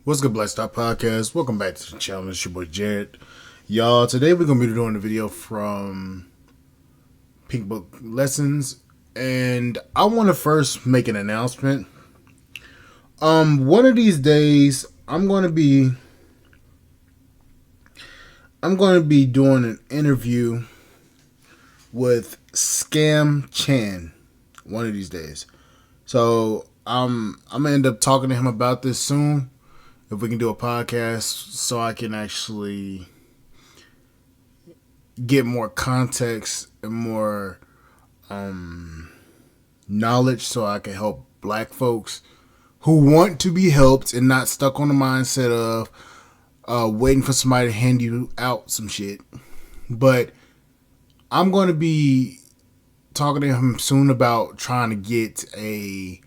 What's good, Black Stop Podcast? Welcome back to the channel. It's your boy Jared. Y'all, today we're going to be doing a video from Pink Book Lessons. And I want to first make an announcement. One of these days, I'm going to be doing an interview with Scam Chan one of these days. So I'm going to end up talking to him about this soon. If we can do a podcast so I can actually get more context and more knowledge so I can help black folks who want to be helped and not stuck on the mindset of waiting for somebody to hand you out some shit. But I'm going to be talking to him soon about trying to get a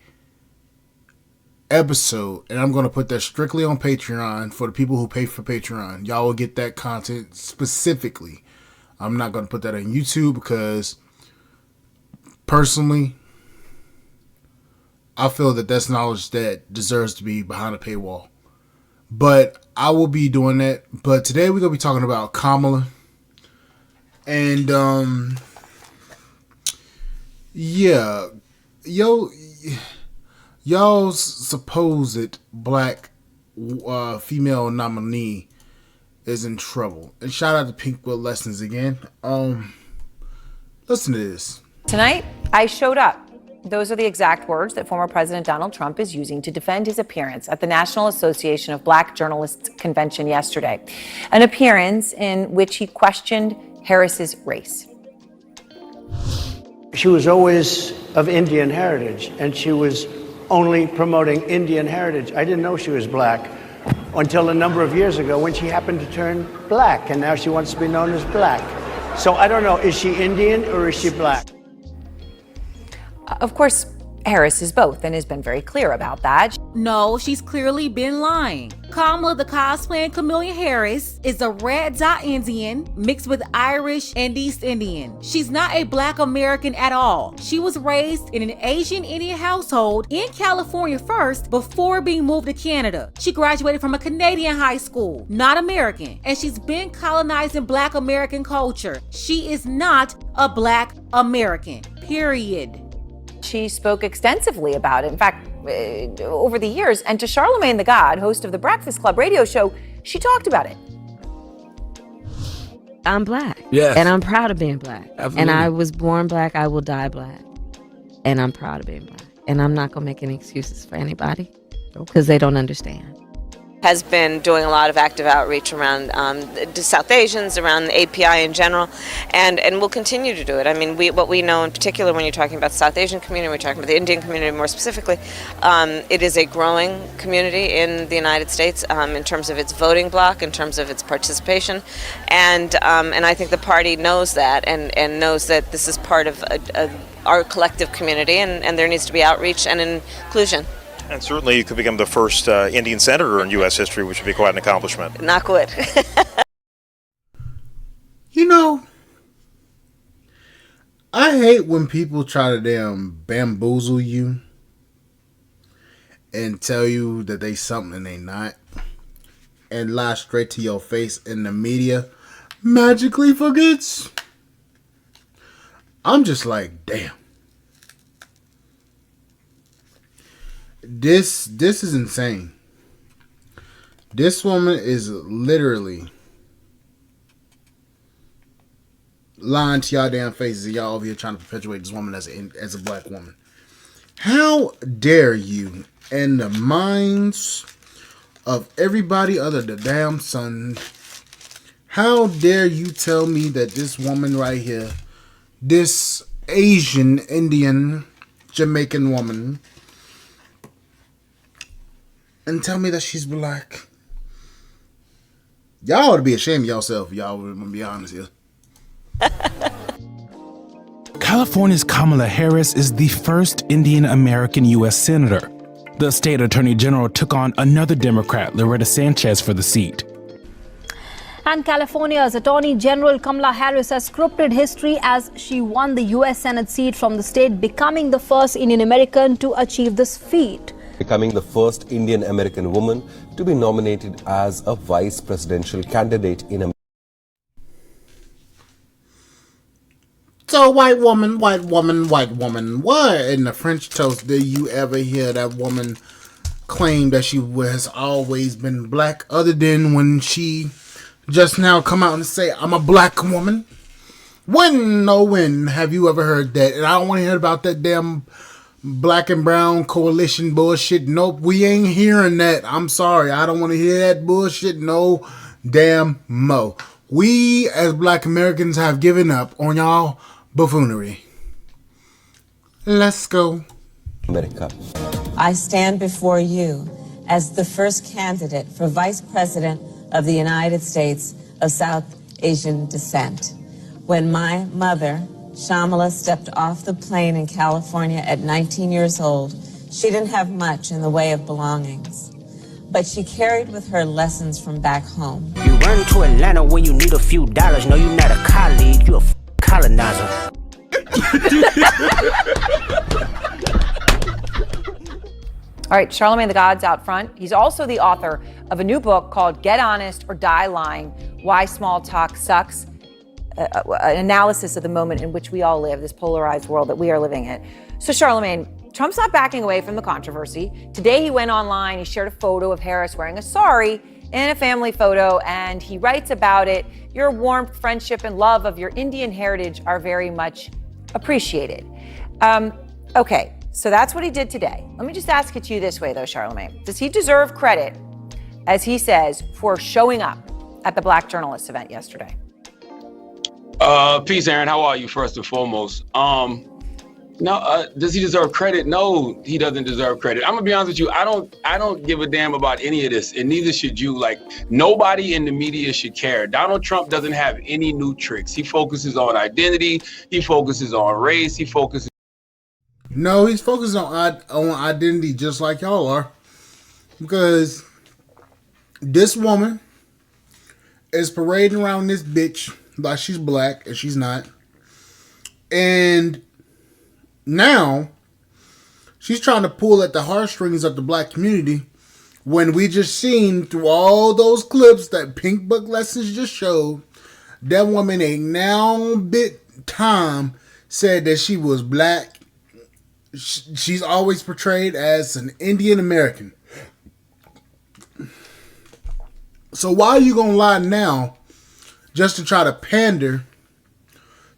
episode, and I'm going to put that strictly on Patreon for the people who pay for Patreon. Y'all will get that content specifically. I'm not going to put that on YouTube because personally I feel that that's knowledge that deserves to be behind a paywall. But I will be doing that. But today we're going to be talking about Kamala. And yeah, y'all's supposed black female nominee is in trouble. And shout out to Pink Book Lessons again. Listen to this. Tonight, I showed up. Those are the exact words that former President Donald Trump is using to defend his appearance at the National Association of Black Journalists convention yesterday. An appearance in which he questioned Harris's race. She was always of Indian heritage, and she was only promoting Indian heritage. I didn't know she was black until a number of years ago when she happened to turn black, and now she wants to be known as black. So I don't know, is she Indian or is she black? Of course, Harris is both and has been very clear about that. No, she's clearly been lying. Kamala, the cosplaying Kamala Harris, is a red dot Indian mixed with Irish and East Indian. She's not a black American at all. She was raised in an Asian Indian household in California first before being moved to Canada. She graduated from a Canadian high school, not American, and she's been colonizing black American culture. She is not a black American, period. She spoke extensively about it, in fact, over the years. And to Charlemagne the God, host of the Breakfast Club radio show, she talked about it. I'm black. Yes. And I'm proud of being black. Absolutely. And I was born black. I will die black. And I'm proud of being black. And I'm not going to make any excuses for anybody because they don't understand. Has been doing a lot of active outreach around the South Asians, around the API in general, and will continue to do it. I mean, what we know in particular when you're talking about the South Asian community, we're talking about the Indian community more specifically, it is a growing community in the United States in terms of its voting bloc, in terms of its participation, and I think the party knows that and knows that this is part of our collective community, and there needs to be outreach and inclusion. And certainly you could become the first Indian senator in U.S. history, which would be quite an accomplishment. Knock wood. You know, I hate when people try to damn bamboozle you and tell you that they something and they not, and lie straight to your face, and the media magically forgets. I'm just like, damn. This is insane. This woman is literally lying to y'all damn faces, and y'all over here trying to perpetuate this woman as a black woman. How dare you, in the minds of everybody other than the damn sun, how dare you tell me that this woman right here, this Asian, Indian, Jamaican woman, and tell me that she's black? Y'all ought to be ashamed of yourself, y'all. I'm gonna be honest here. California's Kamala Harris is the first Indian American U.S. Senator. The state attorney general took on another Democrat, Loretta Sanchez, for the seat. And California's Attorney General Kamala Harris has scripted history as she won the U.S. Senate seat from the state, becoming the first Indian American to achieve this feat. becoming the first Indian American woman to be nominated as a vice presidential candidate in America. So, white woman, white woman, white woman. What in the French toast did you ever hear that woman claim that she has always been black, other than when she just now come out and say, I'm a black woman? When have you ever heard that? And I don't want to hear about that damn black and brown coalition bullshit. Nope, we ain't hearing that. I'm sorry. I don't want to hear that bullshit. No damn mo. We as black Americans have given up on y'all buffoonery. Let's go. America. I stand before you as the first candidate for Vice President of the United States of South Asian descent. When my mother, Kamala, stepped off the plane in California at 19 years old, she didn't have much in the way of belongings. But she carried with her lessons from back home. You run to Atlanta when you need a few dollars. No, you're not a colleague, you're a colonizer. All right, Charlemagne the God's out front. He's also the author of a new book called Get Honest or Die Lying, Why Small Talk Sucks, an analysis of the moment in which we all live, this polarized world that we are living in. So Charlemagne, Trump's not backing away from the controversy. Today he went online, he shared a photo of Harris wearing a sari in a family photo, and he writes about it. Your warmth, friendship, and love of your Indian heritage are very much appreciated. Okay, so that's what he did today. Let me just ask it to you this way, though, Charlemagne. Does he deserve credit, as he says, for showing up at the Black Journalists event yesterday? Peace, Aaron. How are you, first and foremost? No, does he deserve credit? No, he doesn't deserve credit. I'm gonna be honest with you. I don't give a damn about any of this, and neither should you. Like, nobody in the media should care. Donald Trump doesn't have any new tricks. He focuses on identity. He focuses on race. He focuses. No, he's focused on identity, just like y'all are, because this woman is parading around this bitch like she's black and she's not, and now she's trying to pull at the heartstrings of the black community, when we just seen through all those clips that Pink Book Lessons just showed, that woman ain't now bit time said that she was black. She's always portrayed as an Indian American. So why are you gonna lie now just to try to pander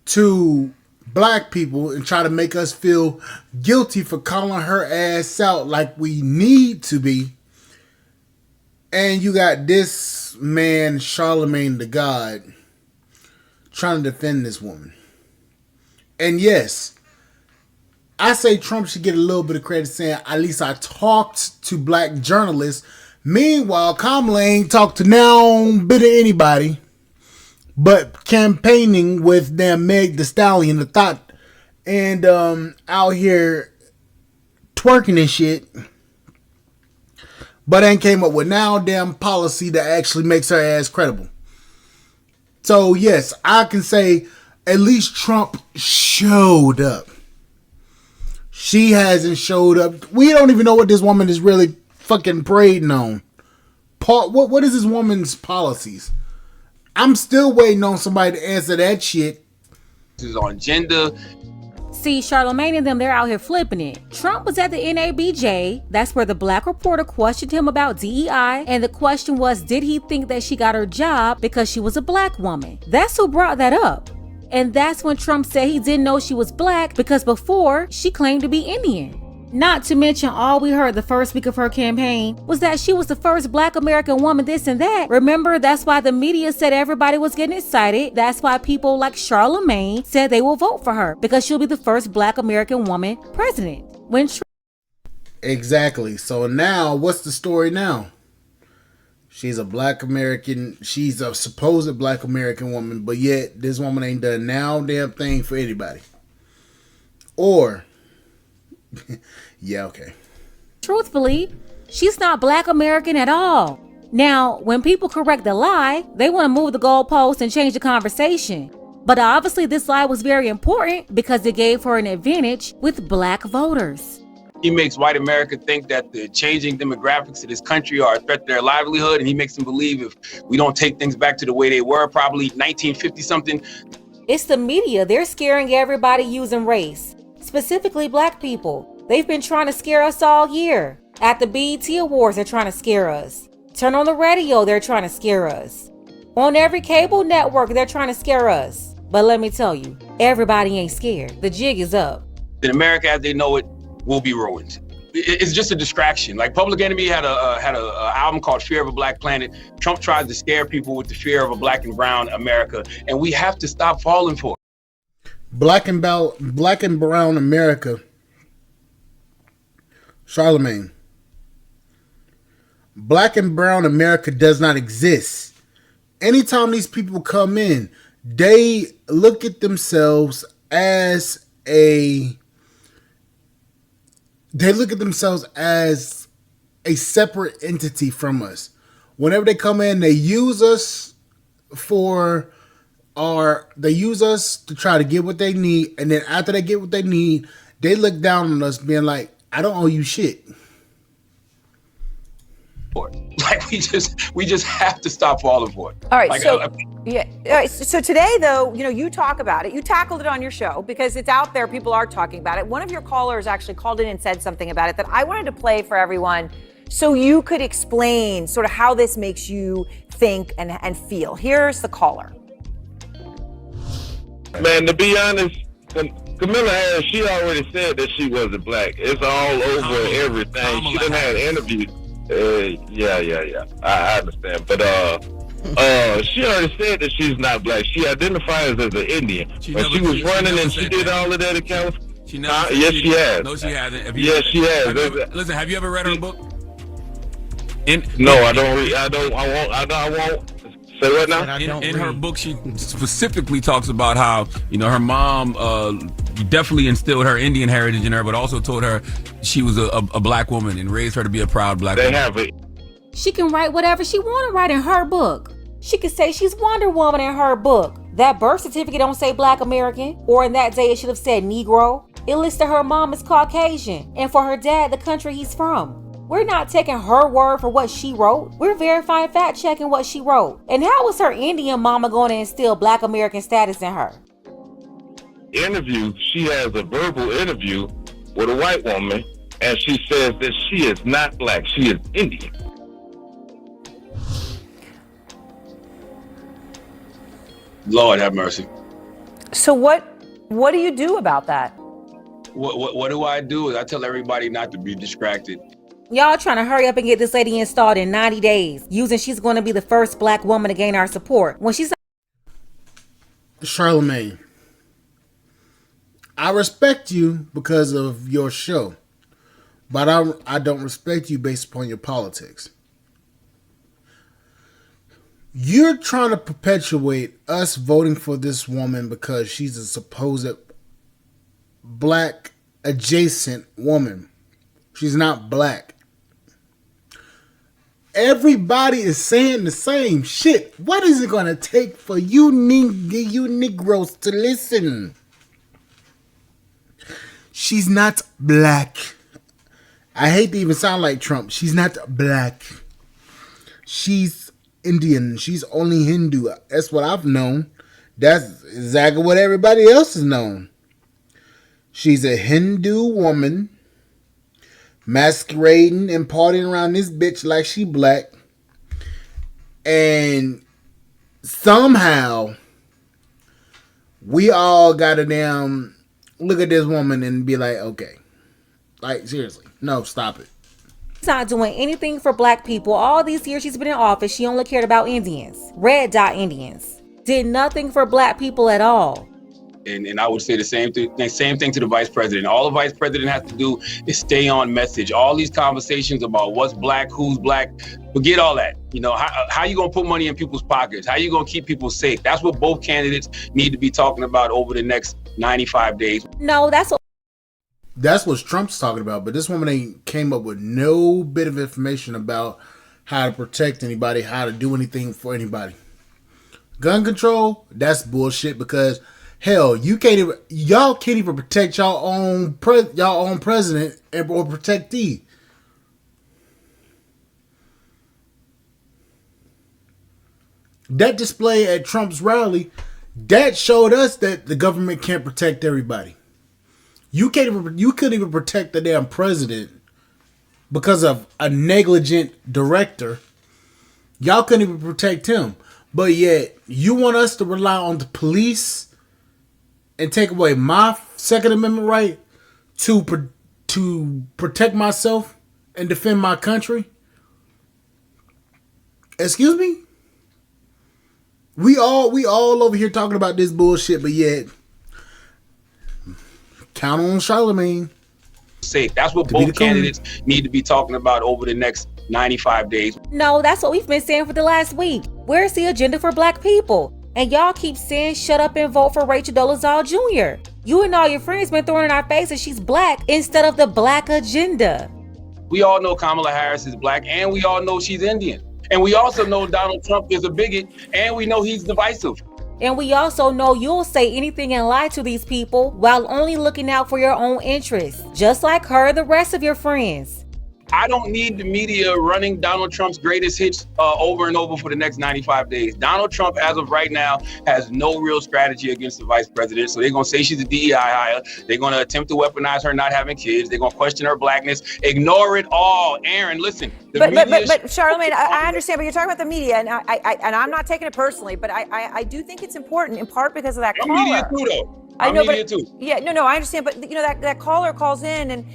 to black people and try to make us feel guilty for calling her ass out like we need to be? And you got this man, Charlemagne the God, trying to defend this woman. And yes, I say Trump should get a little bit of credit saying, at least I talked to black journalists. Meanwhile, Kamala ain't talked to now bit of anybody, but campaigning with damn Meg the Stallion, the thought, and out here twerking and shit, but ain't came up with now damn policy that actually makes her ass credible. So yes, I can say at least Trump showed up. She hasn't showed up. We don't even know what this woman is really fucking parading on. What is this woman's policies? I'm still waiting on somebody to answer that shit. This is on gender. See, Charlemagne and them, they're out here flipping it. Trump was at the NABJ. That's where the black reporter questioned him about DEI. And the question was, did he think that she got her job because she was a black woman? That's who brought that up. And that's when Trump said he didn't know she was black because before she claimed to be Indian. Not to mention, all we heard the first week of her campaign was that she was the first black American woman, this and that. Remember, that's why the media said everybody was getting excited. That's why people like Charlemagne said they will vote for her because she'll be the first black American woman president. Exactly. So now, what's the story now? She's a black American. She's a supposed black American woman, but yet this woman ain't done now damn thing for anybody. Or, yeah, okay. Truthfully, she's not black American at all. Now, when people correct the lie, they want to move the goalposts and change the conversation. But obviously this lie was very important because it gave her an advantage with black voters. He makes white America think that the changing demographics of this country are a threat to their livelihood, and he makes them believe if we don't take things back to the way they were, probably 1950 something. It's the media. They're scaring everybody using race, specifically black people. They've been trying to scare us all year. At the BET Awards, they're trying to scare us. Turn on the radio, they're trying to scare us. On every cable network, they're trying to scare us. But let me tell you, everybody ain't scared. The jig is up. In America, as they know it, will be ruined. It's just a distraction. Like Public Enemy had a album called Fear of a Black Planet. Trump tries to scare people with the fear of a black and brown America, and we have to stop falling for it. Black and brown America. Charlemagne. Black and brown America does not exist. Anytime these people come in, they look at themselves as a separate entity from us. Whenever they come in, they use us to try to get what they need, and then after they get what they need, they look down on us being like, I don't owe you shit. Like we just have to stop falling for it. All right, like, so yeah. All right, so today, though, you talk about it. You tackled it on your show because it's out there. People are talking about it. One of your callers actually called in and said something about it that I wanted to play for everyone, so you could explain sort of how this makes you think and feel. Here's the caller. Man, to be honest, Kamala Harris, she already said that she wasn't black. It's all over everything. She done had interviews. Yeah. I understand, but she already said that she's not black. She identifies as an Indian. When she was running and she did all of that in California. Yes, she has. No, she hasn't. Yes, she has. Listen, have you ever read her book? No, I don't read. I won't. Say what now? In her book, she specifically talks about how, her mom definitely instilled her Indian heritage in her, but also told her she was a black woman and raised her to be a proud black woman. They have it. She can write whatever she want to write in her book. She could say she's Wonder Woman in her book. That birth certificate don't say Black American, or in that day it should have said Negro. It listed her mom as Caucasian, and for her dad, the country he's from. We're not taking her word for what she wrote. We're verifying, fact checking what she wrote. And how was her Indian mama going to instill Black American status in her? Interview, she has a verbal interview with a white woman, and she says that she is not black, she is Indian. Lord have mercy. So what do you do about that? What do I do? Is I tell everybody not to be distracted. Y'all trying to hurry up and get this lady installed in 90 days, using she's going to be the first black woman to gain our support. When she's Charlemagne, I respect you because of your show, but I don't respect you based upon your politics. You're trying to perpetuate us voting for this woman because she's a supposed black adjacent woman. She's not black. Everybody is saying the same shit. What is it going to take for you Negroes to listen? She's not black. I hate to even sound like Trump. She's not black. She's Indian. She's only Hindu. That's what I've known. That's exactly what everybody else has known. She's a Hindu woman masquerading and partying around this bitch like she black. And somehow we all gotta damn look at this woman and be like, okay. Like, seriously. No, stop it. She's not doing anything for black people. All these years she's been in office, she only cared about Indians. Red dot Indians. Did nothing for black people at all. And I would say the same thing to the vice president. All the vice president has to do is stay on message. All these conversations about what's black, who's black, forget all that. How you gonna put money in people's pockets? How you gonna keep people safe? That's what both candidates need to be talking about over the next 95 days. No, that's what Trump's talking about. But this woman ain't came up with no bit of information about how to protect anybody, how to do anything for anybody. Gun control, that's bullshit because Hell, y'all can't even protect y'all own president or protectee. That display at Trump's rally, that showed us that the government can't protect everybody. You couldn't even protect the damn president because of a negligent director. Y'all couldn't even protect him. But yet, you want us to rely on the police and take away my Second Amendment right to protect myself and defend my country? Excuse me? We all over here talking about this bullshit, but yet count on Charlemagne. Safe. That's what both candidates need to be talking about over the next 95 days. No, that's what we've been saying for the last week. Where's the agenda for black people? And y'all keep saying shut up and vote for Rachel Dolezal Jr. You and all your friends been throwing in our faces she's black instead of the black agenda. We all know Kamala Harris is black, and we all know she's Indian. And we also know Donald Trump is a bigot, and we know he's divisive. And we also know you'll say anything and lie to these people while only looking out for your own interests, just like her and the rest of your friends. I don't need the media running Donald Trump's greatest hits over and over for the next 95 days. Donald Trump, as of right now, has no real strategy against the vice president. So they're going to say she's a DEI hire. They're going to attempt to weaponize her not having kids. They're going to question her blackness. Ignore it all. Aaron, listen. But Charlemagne, I understand, but you're talking about the media, and I'm not taking it personally, but I do think it's important, in part because of that caller. I'm media too, though. I know, media too. Yeah, no, I understand, but that caller calls in, and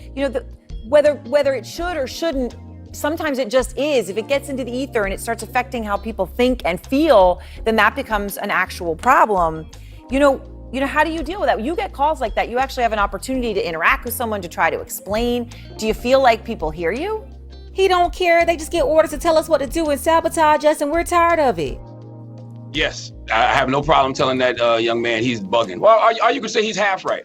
whether it should or shouldn't, sometimes it just is. If it gets into the ether and it starts affecting how people think and feel, then that becomes an actual problem. How do you deal with that? You get calls like that. You actually have an opportunity to interact with someone, to try to explain. Do you feel like people hear you? He don't care. They just get orders to tell us what to do and sabotage us, and we're tired of it. Yes, I have no problem telling that young man he's bugging. Well, or you could say he's half right?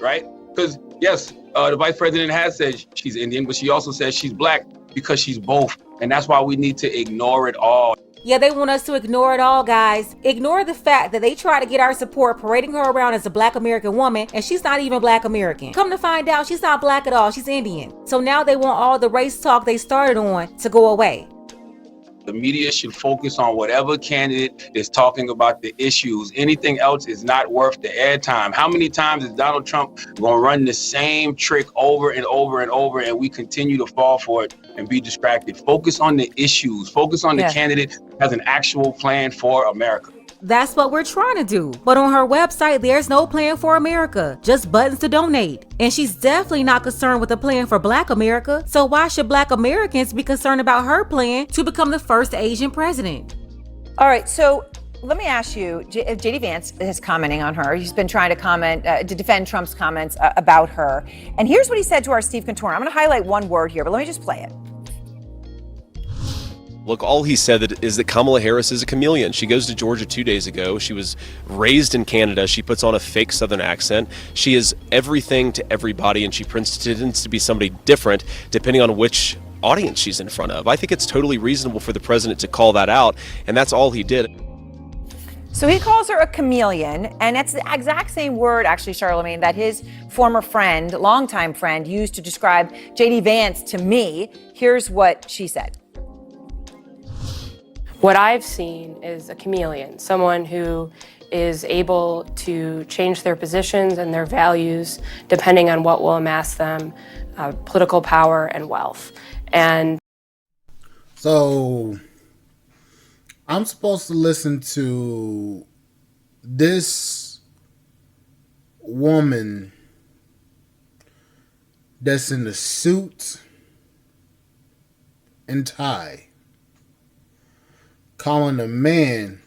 Because, yes, the vice president has said she's Indian, but she also says she's black because she's both. And that's why we need to ignore it all. Yeah, they want us to ignore it all, guys. Ignore the fact that they try to get our support parading her around as a black American woman, and she's not even black American. Come to find out, she's not black at all. She's Indian. So now they want all the race talk they started on to go away. The media should focus on whatever candidate is talking about the issues. Anything else is not worth the airtime. How many times is Donald Trump going to run the same trick over and over and over, and we continue to fall for it and be distracted? Focus on the issues. Focus on the candidate who has an actual plan for America. That's what we're trying to do. But on her website, there's no plan for America, just buttons to donate. And she's definitely not concerned with a plan for Black America. So why should Black Americans be concerned about her plan to become the first Asian president? All right, so let me ask you, J.D. Vance is commenting on her. He's been trying to to defend Trump's comments about her. And here's what he said to our Steve Cantor. I'm going to highlight one word here, but let me just play it. Look, all he said is that Kamala Harris is a chameleon. She goes to Georgia 2 days ago. She was raised in Canada. She puts on a fake Southern accent. She is everything to everybody, and she pretends to be somebody different depending on which audience she's in front of. I think it's totally reasonable for the president to call that out, and that's all he did. So he calls her a chameleon, and that's the exact same word, actually, Charlemagne, that his former friend, longtime friend, used to describe J.D. Vance to me. Here's what she said. What I've seen is a chameleon, someone who is able to change their positions and their values depending on what will amass them political power and wealth. And so I'm supposed to listen to this woman that's in a suit and tie calling a man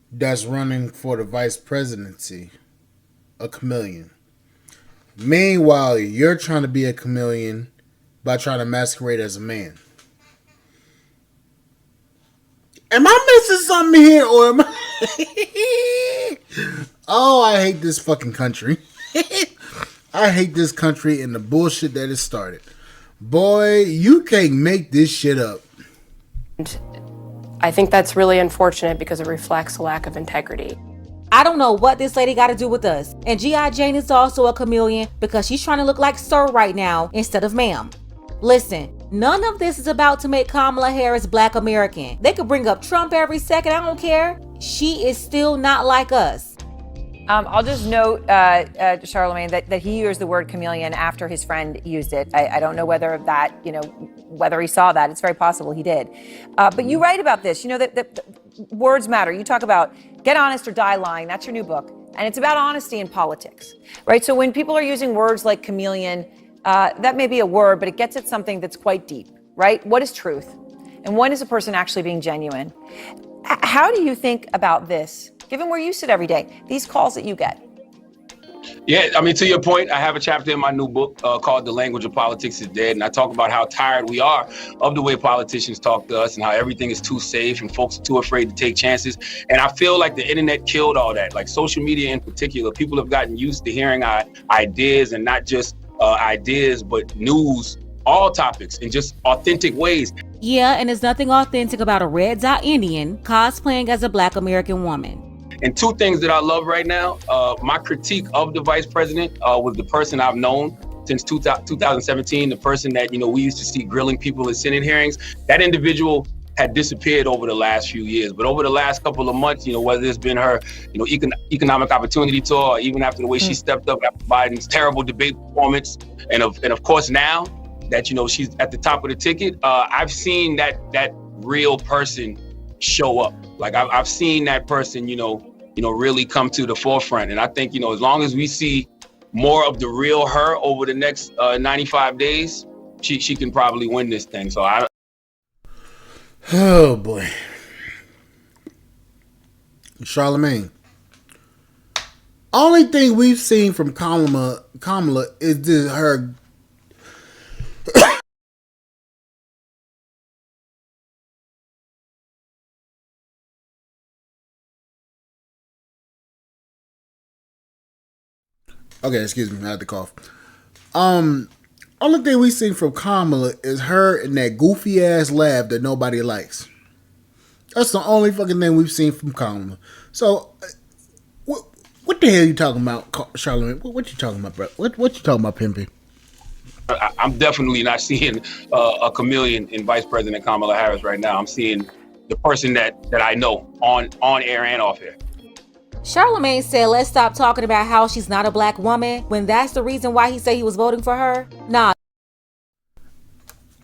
that's running for the vice presidency a chameleon. Meanwhile, you're trying to be a chameleon by trying to masquerade as a man. Am I missing something here, or am I... Oh, I hate this fucking country. I hate this country and the bullshit that it started. Boy, you can't make this shit up. I think that's really unfortunate because it reflects a lack of integrity. I don't know what this lady got to do with us. And G.I. Jane is also a chameleon because she's trying to look like sir right now instead of ma'am. Listen, none of this is about to make Kamala Harris Black American. They could bring up Trump every second, I don't care. She is still not like us. I'll just note, Charlemagne, that he used the word chameleon after his friend used it. I don't know whether that, whether he saw that. It's very possible he did. But you write about this, that words matter. You talk about get honest or die lying. That's your new book. And it's about honesty in politics, right? So when people are using words like chameleon, that may be a word, but it gets at something that's quite deep, right? What is truth? And when is a person actually being genuine? How do you think about this, given where you sit every day, these calls that you get? Yeah, I mean, to your point, I have a chapter in my new book called The Language of Politics is Dead. And I talk about how tired we are of the way politicians talk to us and how everything is too safe and folks are too afraid to take chances. And I feel like the internet killed all that, like social media in particular. People have gotten used to hearing ideas, and not just ideas, but news, all topics in just authentic ways. Yeah, and there's nothing authentic about a red dot Indian cosplaying as a Black American woman. And two things that I love right now, my critique of the vice president was the person I've known since 2017, the person that, we used to see grilling people in Senate hearings. That individual had disappeared over the last few years. But over the last couple of months, whether it's been her, economic opportunity tour, or even after the way she stepped up after Biden's terrible debate performance, and of course now that, she's at the top of the ticket, I've seen that real person show up. Like I've seen that person, really come to the forefront. And I think, as long as we see more of the real her over the next 95 days, she can probably win this thing. So oh boy. Charlemagne. Only thing we've seen from Kamala is her okay, excuse me, I had to cough. Only thing we seen from Kamala is her in that goofy ass laugh that nobody likes. That's the only fucking thing we've seen from Kamala. So, what the hell are you talking about, Charlemagne? What you talking about, bro? What you talking about, Pimpy? I'm definitely not seeing a chameleon in Vice President Kamala Harris right now. I'm seeing the person that I know on air and off air. Charlemagne said, let's stop talking about how she's not a Black woman when that's the reason why he said he was voting for her. Nah.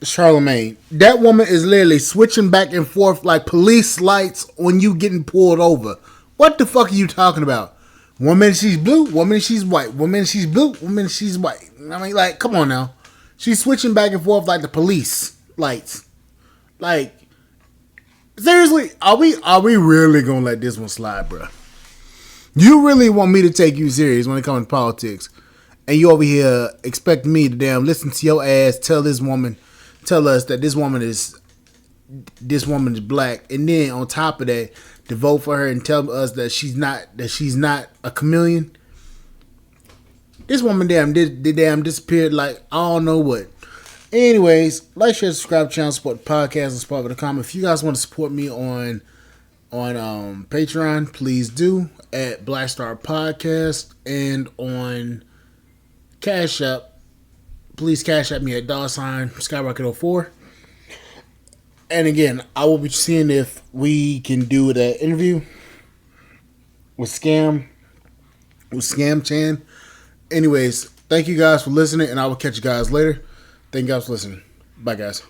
Charlemagne, that woman is literally switching back and forth like police lights when you getting pulled over. What the fuck are you talking about? One minute she's blue, one minute she's white. One minute she's blue, one minute she's white. I mean, like, come on now. She's switching back and forth like the police lights. Like, seriously, are we really gonna let this one slide, bro? You really want me to take you serious when it comes to politics, and you over here expect me to damn listen to your ass tell us that this woman is black, and then on top of that, to vote for her and tell us that she's not a chameleon. This woman damn disappeared like I don't know what. Anyways, like, share, subscribe, channel, support the podcast, and support with a comment. If you guys want to support me on Patreon, please do at Black Star Podcast, and on Cash App, please cash at me at $Skyrocket04. And again, I will be seeing if we can do that interview with Scam Chan. Anyways, thank you guys for listening, and I will catch you guys later. Thank you guys for listening. Bye, guys.